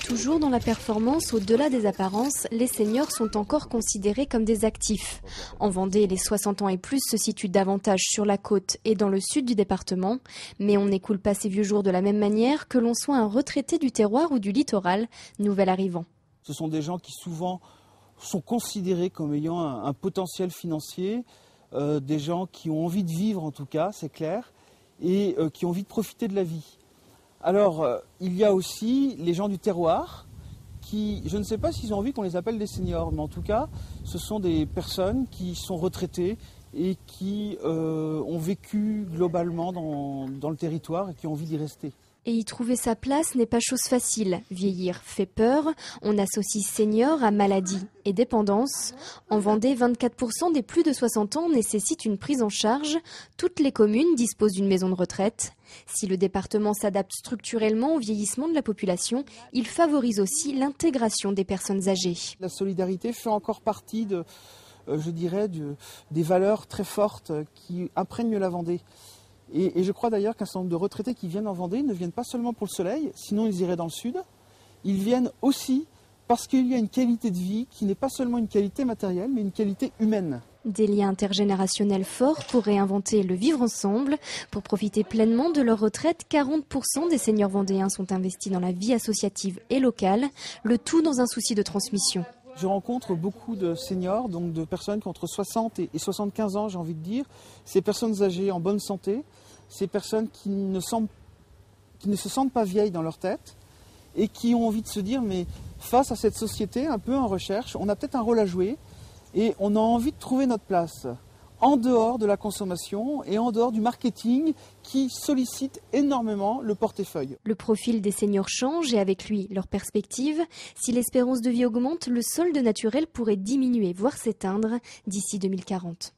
Toujours dans la performance, au-delà des apparences, les seniors sont encore considérés comme des actifs. En Vendée, les 60 ans et plus se situent davantage sur la côte et dans le sud du département. Mais on n'écoule pas ces vieux jours de la même manière que l'on soit un retraité du terroir ou du littoral, nouvel arrivant. Ce sont des gens qui souvent sont considérés comme ayant un potentiel financier, des gens qui ont envie de vivre en tout cas, c'est clair, et qui ont envie de profiter de la vie. Alors, il y a aussi les gens du terroir qui, je ne sais pas s'ils ont envie qu'on les appelle des seniors, mais en tout cas, ce sont des personnes qui sont retraitées et qui ont vécu globalement dans le territoire et qui ont envie d'y rester. Et y trouver sa place n'est pas chose facile. Vieillir fait peur. On associe senior à maladie et dépendance. En Vendée, 24% des plus de 60 ans nécessitent une prise en charge. Toutes les communes disposent d'une maison de retraite. Si le département s'adapte structurellement au vieillissement de la population, il favorise aussi l'intégration des personnes âgées. La solidarité fait encore partie des valeurs très fortes qui imprègnent la Vendée. Et je crois d'ailleurs qu'un certain nombre de retraités qui viennent en Vendée ne viennent pas seulement pour le soleil, sinon ils iraient dans le sud. Ils viennent aussi parce qu'il y a une qualité de vie qui n'est pas seulement une qualité matérielle, mais une qualité humaine. Des liens intergénérationnels forts pour réinventer le vivre ensemble. Pour profiter pleinement de leur retraite, 40% des seniors vendéens sont investis dans la vie associative et locale, le tout dans un souci de transmission. Je rencontre beaucoup de seniors, donc de personnes qui ont entre 60 et 75 ans, j'ai envie de dire. Ces personnes âgées en bonne santé, ces personnes qui ne se sentent pas vieilles dans leur tête et qui ont envie de se dire, mais face à cette société un peu en recherche, on a peut-être un rôle à jouer et on a envie de trouver notre place en dehors de la consommation et en dehors du marketing qui sollicite énormément le portefeuille. Le profil des seniors change et avec lui leur perspective. Si l'espérance de vie augmente, le solde naturel pourrait diminuer, voire s'éteindre d'ici 2040.